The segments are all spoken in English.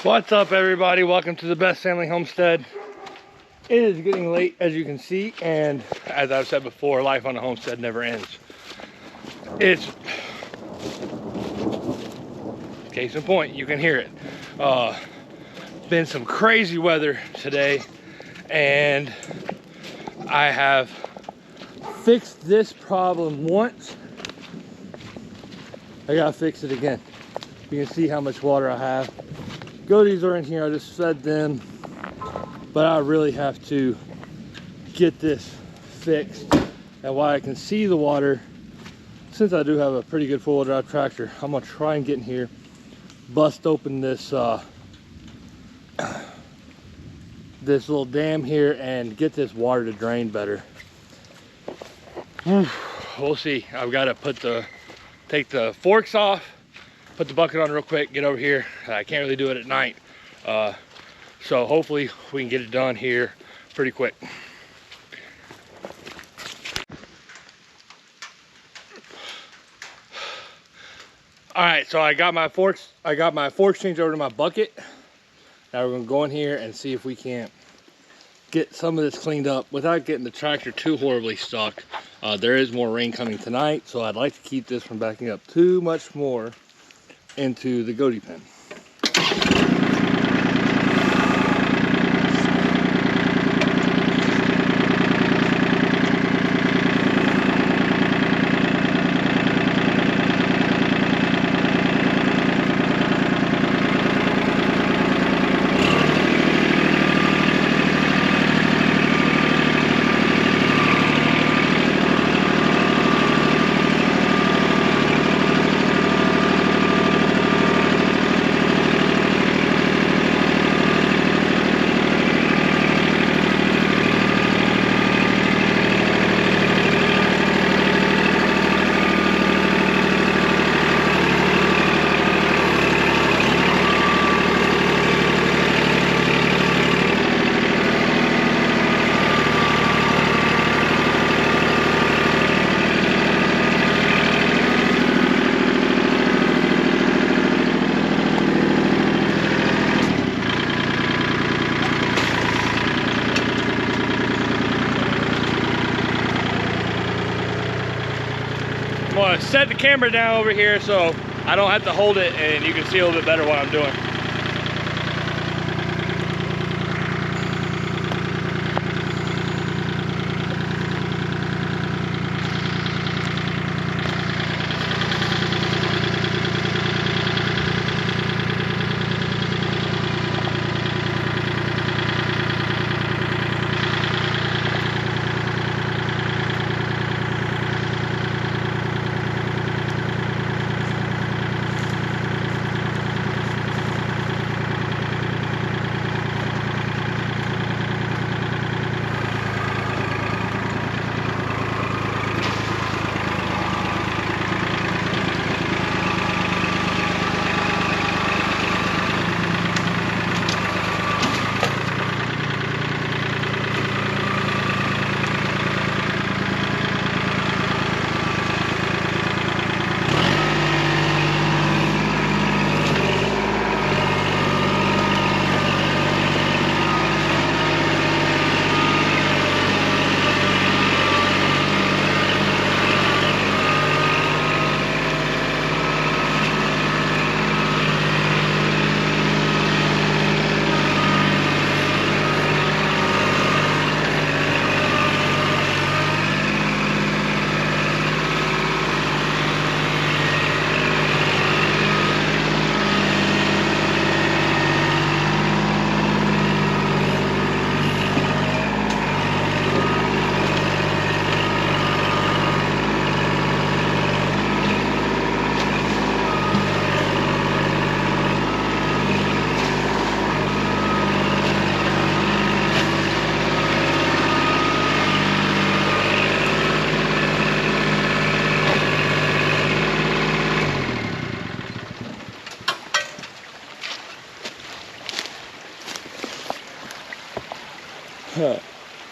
What's up, everybody? Welcome to the Best Family Homestead. It is getting late, as you can see, and as I've said before, life on a homestead never ends. It's case in point, you can hear it. Been some crazy weather today, and I have fixed this problem once. I gotta fix it again. You can see how much water I have. Goaties are in here, I just fed them, but I really have to get this fixed. And while I can see the water, since I do have a pretty good four-wheel drive tractor, I'm gonna try and get in here, bust open this this little dam here and get this water to drain better. We'll see. I've got to take the forks off, put the bucket on real quick, get over here. I can't really do it at night. So hopefully we can get it done here pretty quick. All right, so I got my forks changed over to my bucket. Now we're gonna go in here and see if we can't get some of this cleaned up without getting the tractor too horribly stuck. There is more rain coming tonight, so I'd like to keep this from backing up too much more into the goatee pen. I'm gonna set the camera down over here so I don't have to hold it and you can see a little bit better what I'm doing.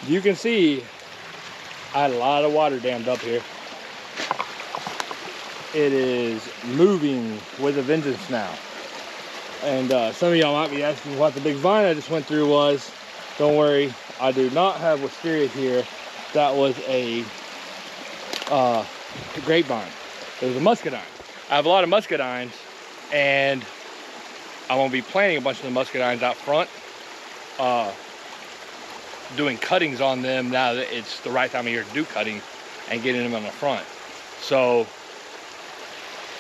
You can see I had a lot of water dammed up here. It is moving with a vengeance now. And some of y'all might be asking what the big vine I just went through was. Don't worry, I do not have wisteria here. That was a grapevine. It was a muscadine. I have a lot of muscadines, and I'm gonna be planting a bunch of the muscadines out front, doing cuttings on them now that it's the right time of year to do cutting and getting them on the front. So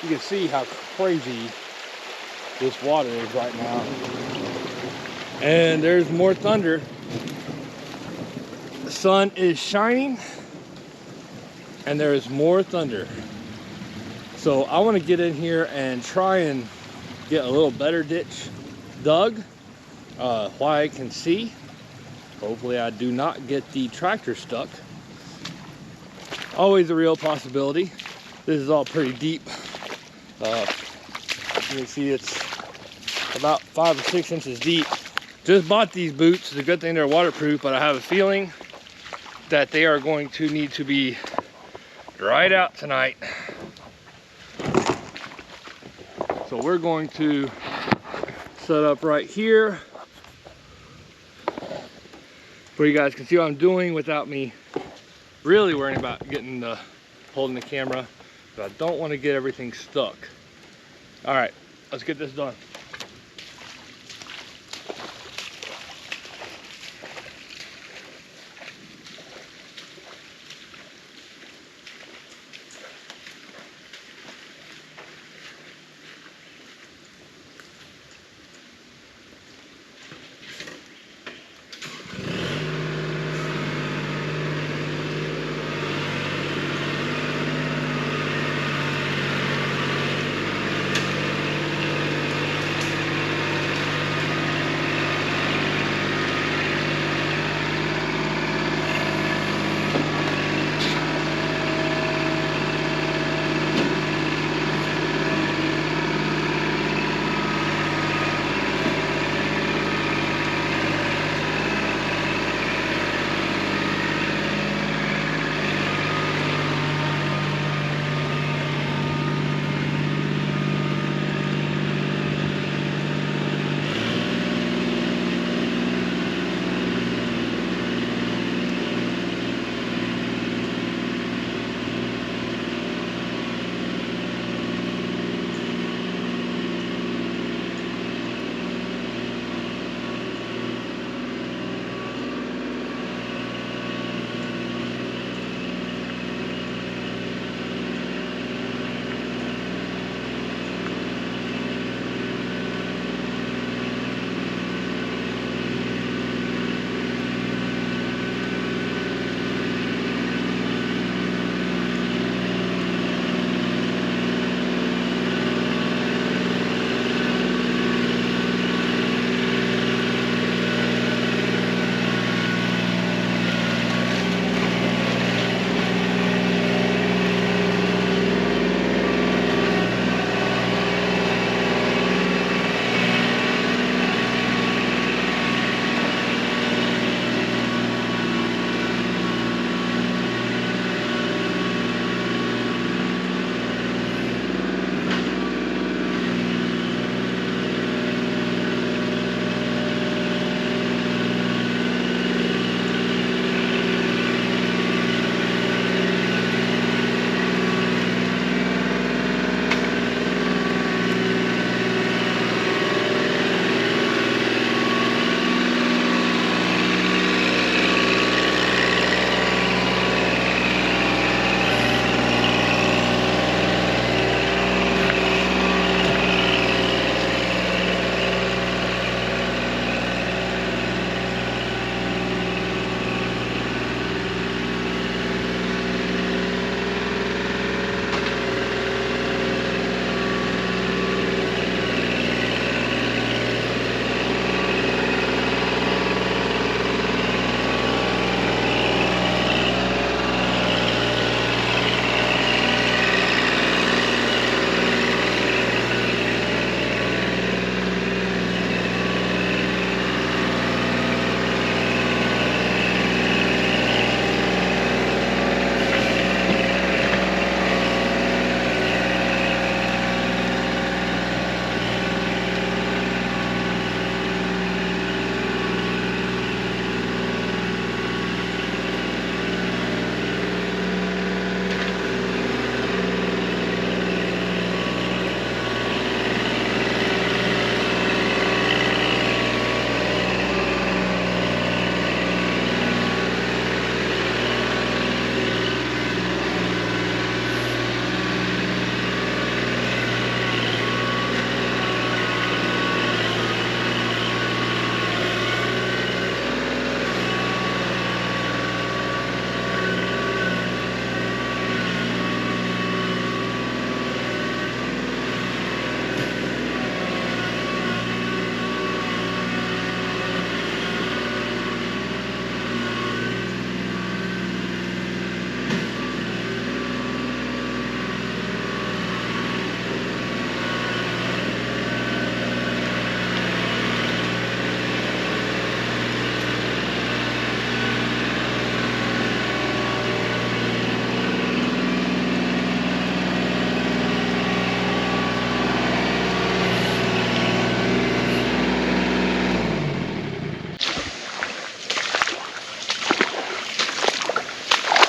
you can see how crazy this water is right now. And there's more thunder. The sun is shining and there is more thunder. So I want to get in here and try and get a little better ditch dug while I can see. Hopefully I do not get the tractor stuck. Always a real possibility. This is all pretty deep. You can see it's about 5 or 6 inches deep. Just bought these boots. It's a good thing they're waterproof, but I have a feeling that they are going to need to be dried out tonight. So we're going to set up right here where you guys can see what I'm doing without me really worrying about holding the camera. But I don't want to get everything stuck. All right, let's get this done.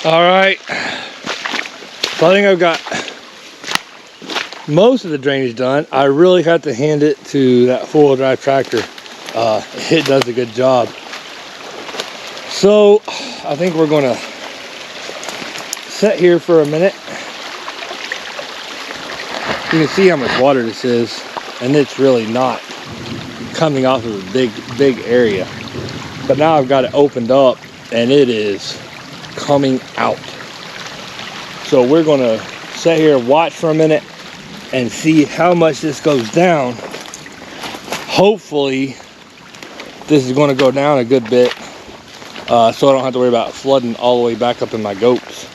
All right, so I think I've got most of the drainage done. I really have to hand it to that four-wheel drive tractor. It does a good job. So I think we're gonna sit here for a minute. You can see how much water this is, and it's really not coming off of a big area. But now I've got it opened up and it is coming out. So we're gonna sit here and watch for a minute and see how much this goes down. Hopefully this is gonna go down a good bit, so I don't have to worry about flooding all the way back up in my goats.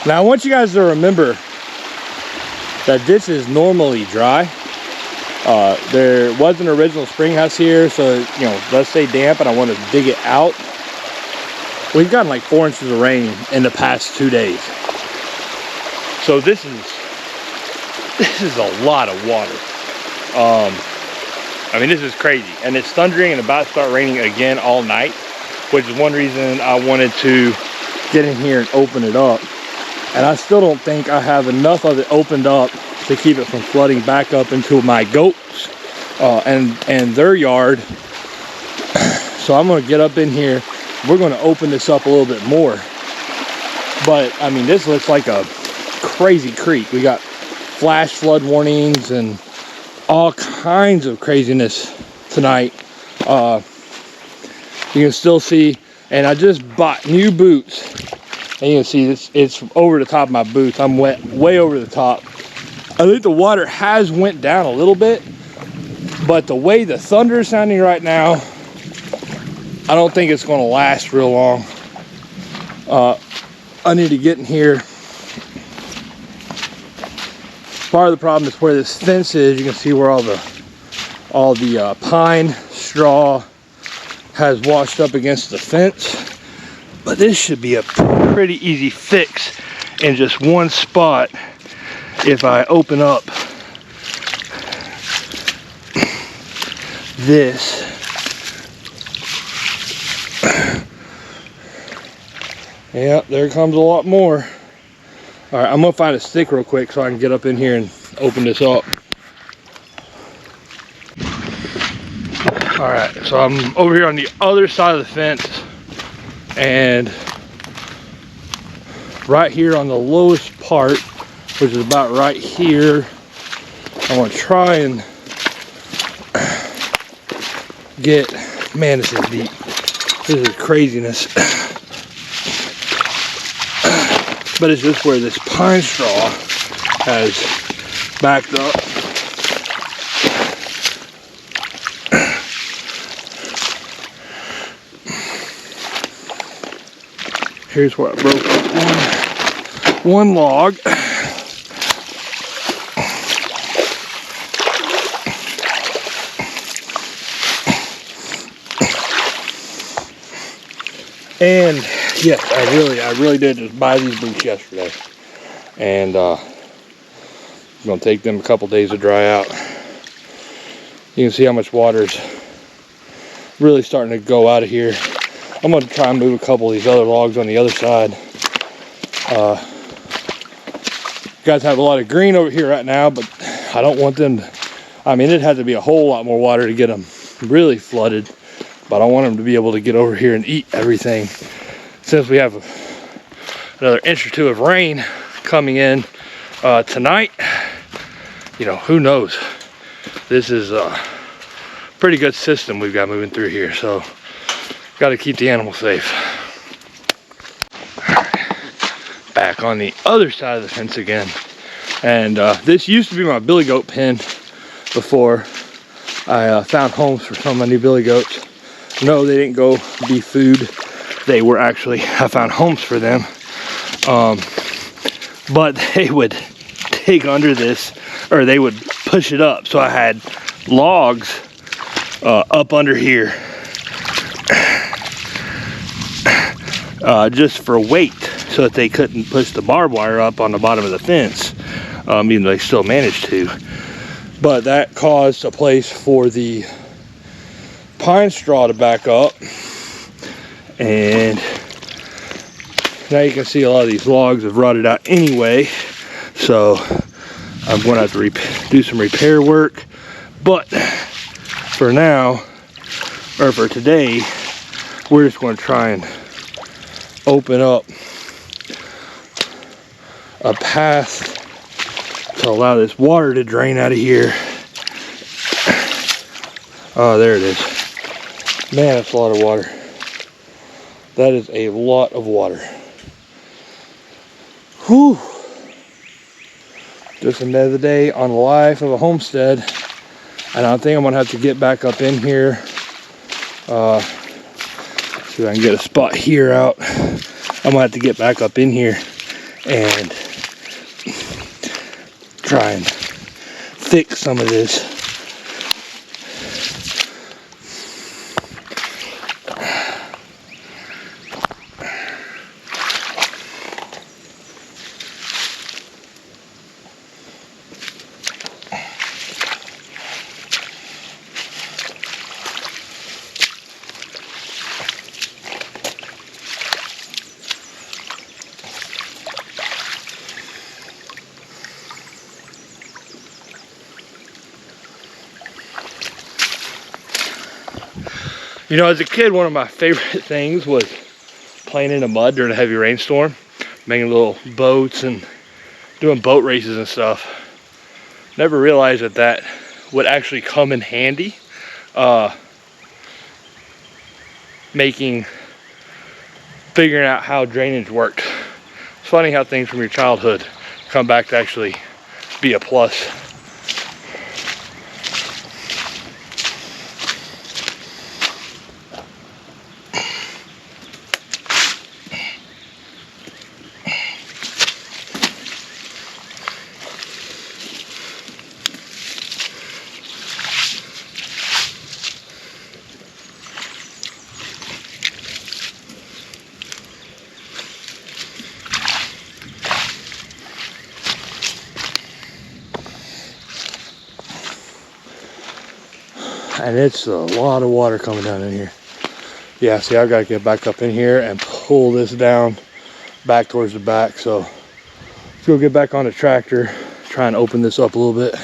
Now I want you guys to remember that this is normally dry. There was an original spring house here, so you know, let's stay damp, and I want to dig it out. We've gotten like 4 inches of rain in the past 2 days. So this is a lot of water. I mean, this is crazy, and it's thundering and about to start raining again all night, which is one reason I wanted to get in here and open it up. And I still don't think I have enough of it opened up to keep it from flooding back up into my goats and their yard. So I'm gonna get up in here. We're gonna open this up a little bit more. But I mean, this looks like a crazy creek. We got flash flood warnings and all kinds of craziness tonight. You can still see, and I just bought new boots. And you can see this, it's over the top of my boots. I'm wet, way over the top. I think the water has went down a little bit, but the way the thunder is sounding right now, I don't think it's gonna last real long. I need to get in here. Part of the problem is where this fence is. You can see where all the pine straw has washed up against the fence. But this should be a pretty easy fix in just one spot if I open up this. Yeah, there comes a lot more. All right, I'm gonna find a stick real quick so I can get up in here and open this up. All right, so I'm over here on the other side of the fence, and right here on the lowest part, which is about right here, I want to try and get, man, this is deep. This is craziness. But it's just where this pine straw has backed up. Here's where I broke one log. And yes, I really did just buy these boots yesterday, and I'm gonna take them a couple days to dry out. You can see how much water's really starting to go out of here. I'm gonna try and move a couple of these other logs on the other side. You guys have a lot of green over here right now, but I don't want them to, I mean, it had to be a whole lot more water to get them really flooded. But I want them to be able to get over here and eat everything. Since we have another inch or two of rain coming in tonight, you know, who knows? This is a pretty good system we've got moving through here. So, got to keep the animals safe. All right. Back on the other side of the fence again. And this used to be my billy goat pen before I found homes for some of my new billy goats. No, they didn't go be food. They were actually, I found homes for them. But they would dig under this, or they would push it up. So I had logs up under here just for weight, so that they couldn't push the barbed wire up on the bottom of the fence, even though they still managed to. But that caused a place for the pine straw to back up, and now you can see a lot of these logs have rotted out anyway, so I'm going to have to do some repair work. But for now, or for today, we're just going to try and open up a path to allow this water to drain out of here. Oh, there it is. Man, that's a lot of water. That is a lot of water. Whew. Just another day on the life of a homestead. And I think I'm gonna have to get back up in here. See if I can get a spot here out. I'm gonna have to get back up in here and try and fix some of this. You know, as a kid, one of my favorite things was playing in the mud during a heavy rainstorm, making little boats and doing boat races and stuff. Never realized that that would actually come in handy, figuring out how drainage worked. It's funny how things from your childhood come back to actually be a plus. And it's a lot of water coming down in here. Yeah, see, I gotta get back up in here and pull this down back towards the back. So let's go get back on the tractor, try and open this up a little bit.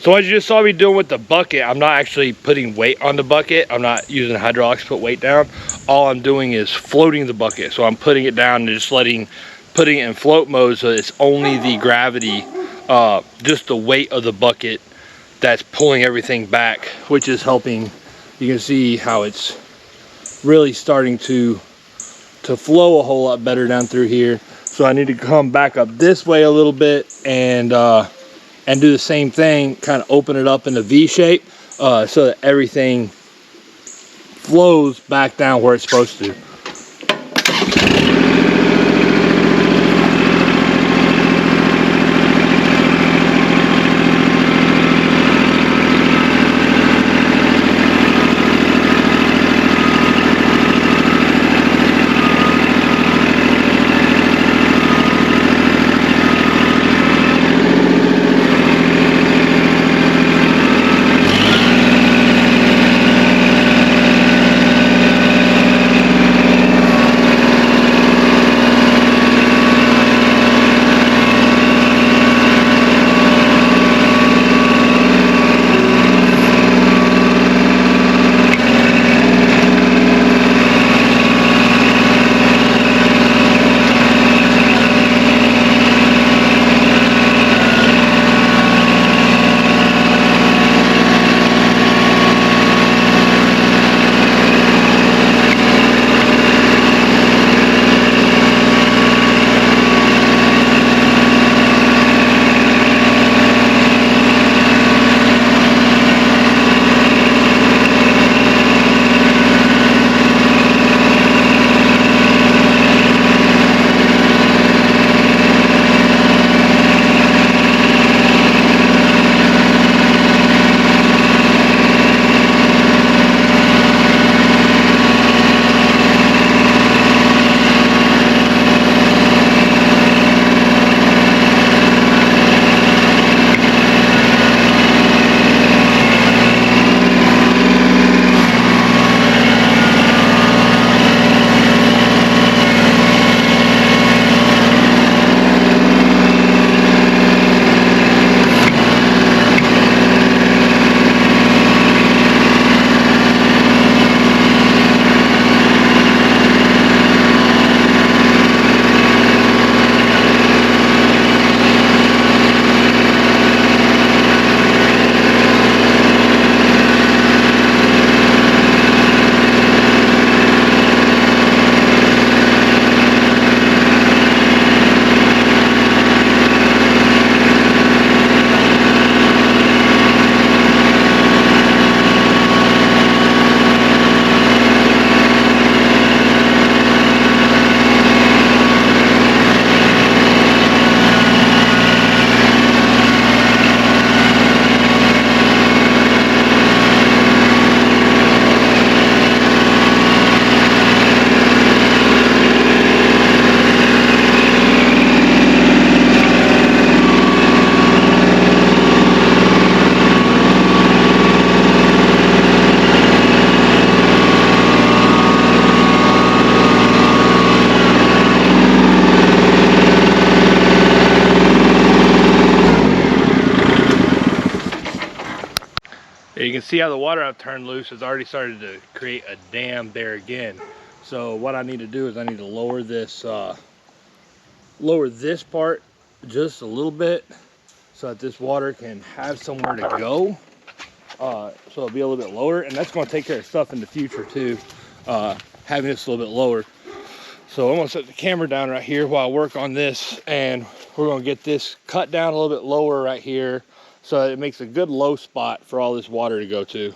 So what you just saw me doing with the bucket, I'm not actually putting weight on the bucket. I'm not using hydraulics to put weight down. All I'm doing is floating the bucket. So I'm putting it down and just putting it in float mode, so it's only the gravity, just the weight of the bucket that's pulling everything back, which is helping. You can see how it's really starting to flow a whole lot better down through here. So I need to come back up this way a little bit and do the same thing, kind of open it up in a V shape, so that everything flows back down where it's supposed to. You can see how the water I've turned loose has already started to create a dam there again. So what I need to do is I need to lower this part just a little bit so that this water can have somewhere to go. So it'll be a little bit lower, and that's going to take care of stuff in the future too, having this a little bit lower. So I'm going to set the camera down right here while I work on this, and we're going to get this cut down a little bit lower right here so that it makes a good low spot for all this water to go to.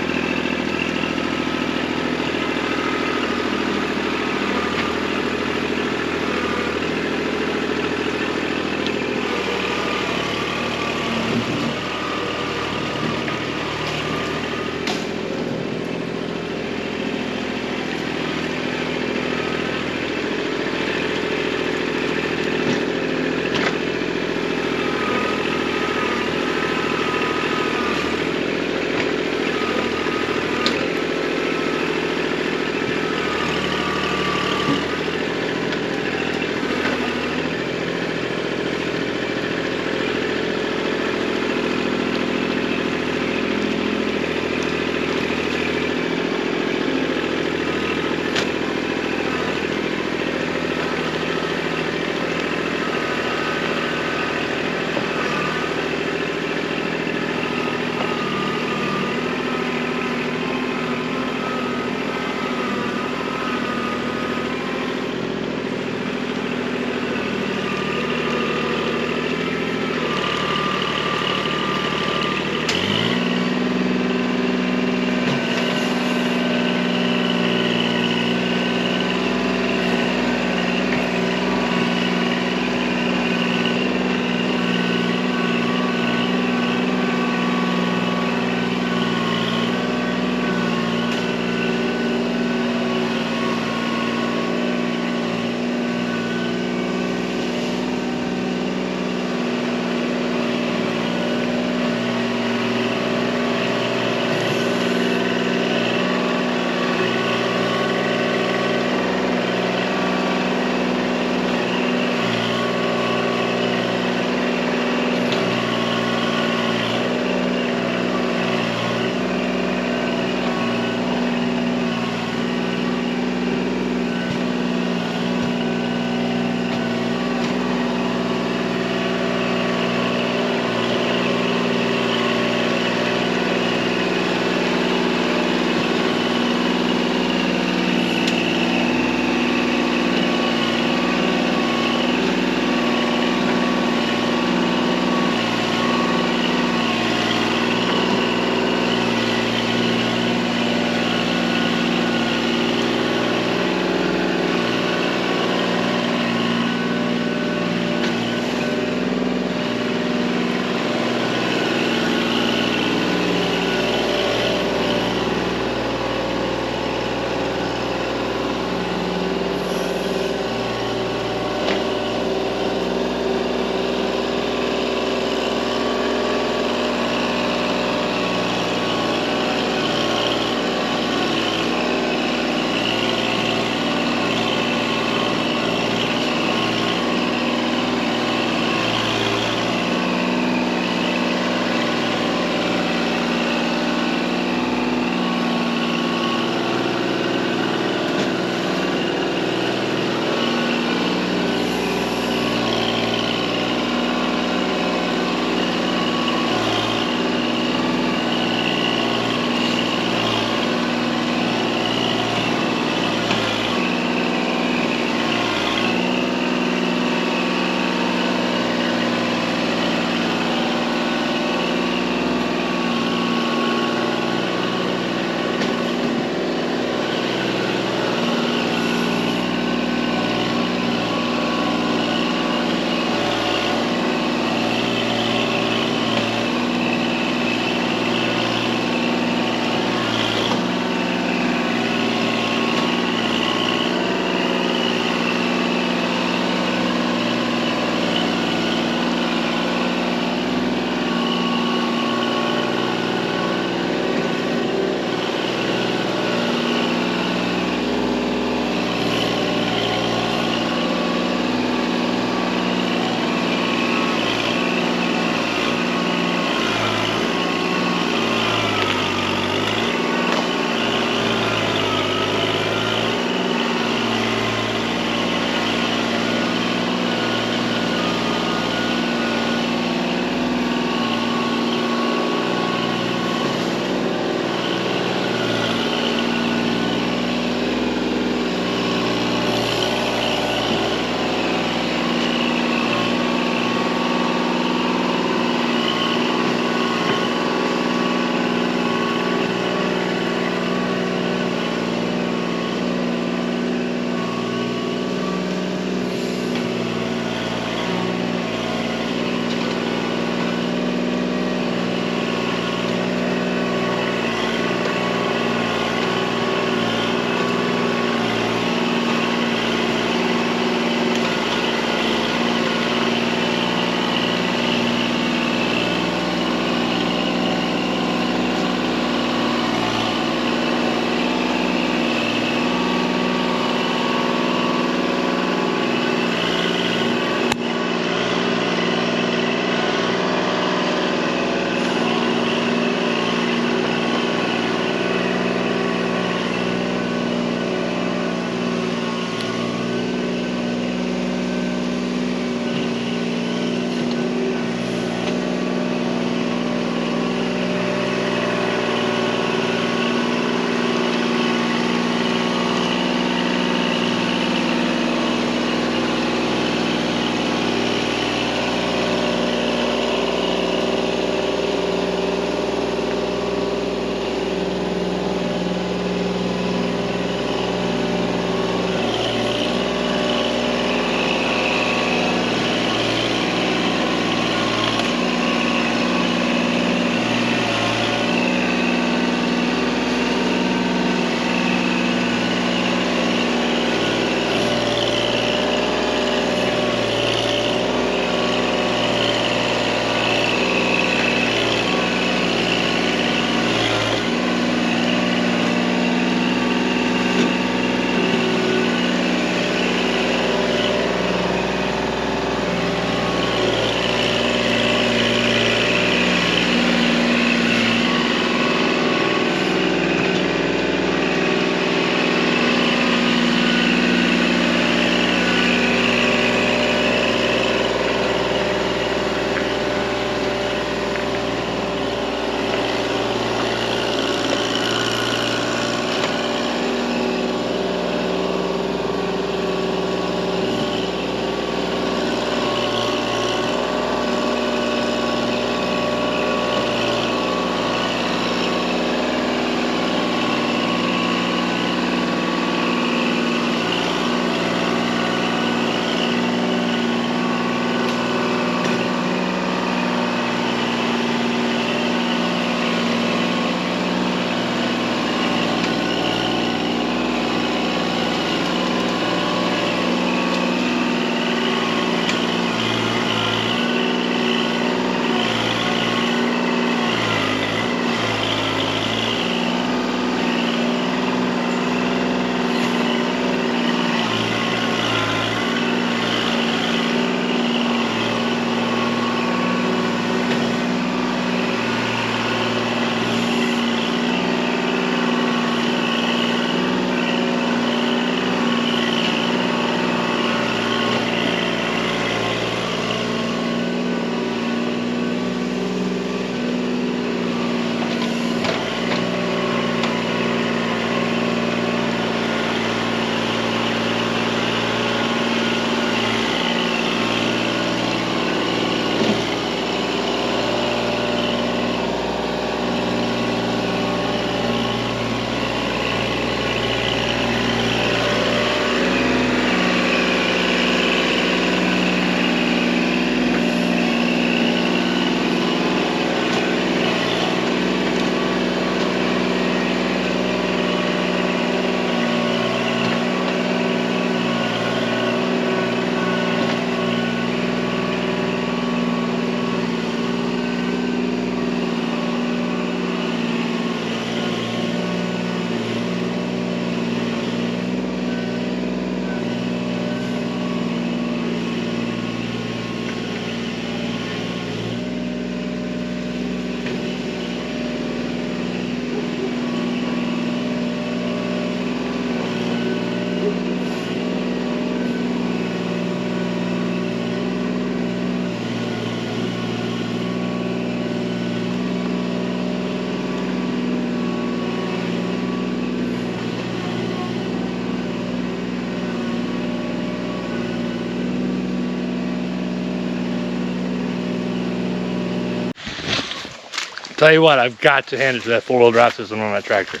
Tell you what, I've got to hand it to that four-wheel drive system on that tractor.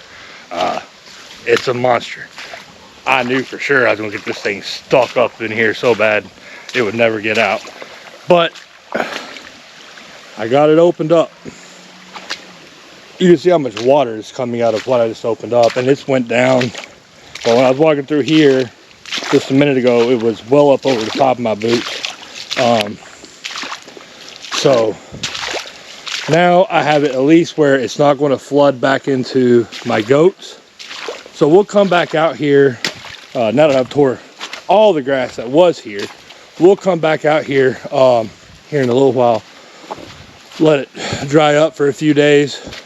It's a monster. I knew for sure I was gonna get this thing stuck up in here so bad it would never get out. But I got it opened up. You can see how much water is coming out of what I just opened up, and it's went down. But when I was walking through here just a minute ago, it was well up over the top of my boots. So now I have it at least where it's not going to flood back into my goats. So we'll come back out here, now that I've tore all the grass that was here, we'll come back out here here in a little while, let it dry up for a few days,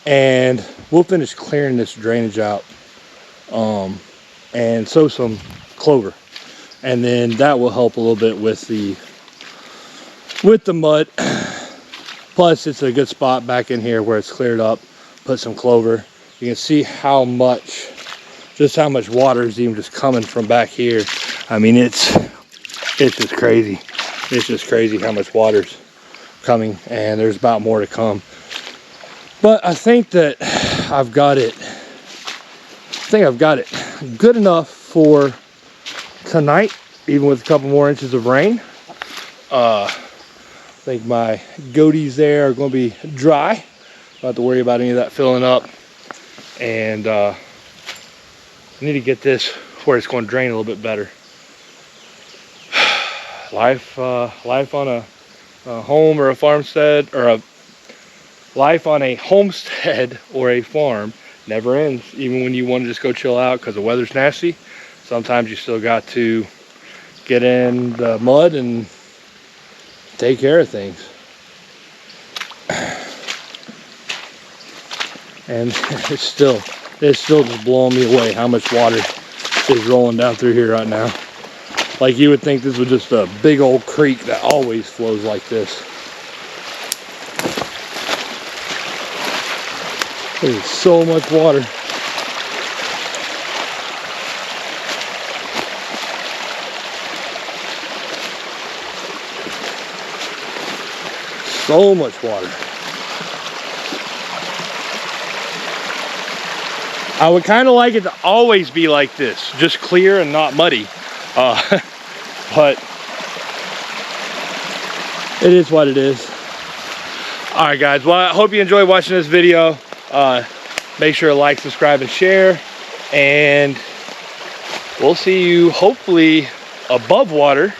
and we'll finish clearing this drainage out and sow some clover, and then that will help a little bit with the mud. Plus it's a good spot back in here where it's cleared up. Put some clover. You can see how much water is even just coming from back here. I mean, it's just crazy. It's just crazy how much water's coming, and there's about more to come. But I think that I've got it good enough for tonight, even with a couple more inches of rain. I think my goaties there are going to be dry. Don't have to worry about any of that filling up. And I need to get this where it's going to drain a little bit better. Life on a home or a farmstead, or life on a homestead or a farm never ends. Even when you want to just go chill out because the weather's nasty, sometimes you still got to get in the mud and take care of things. And it's still just blowing me away how much water is rolling down through here right now. Like, you would think this was just a big old creek that always flows like this. There's so much water. So much water. I would kind of like it to always be like this, just clear and not muddy. But it is what it is. All right, guys. Well, I hope you enjoyed watching this video. Make sure to like, subscribe, and share. And we'll see you hopefully above water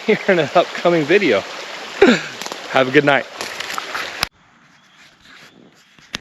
here in an upcoming video. Have a good night.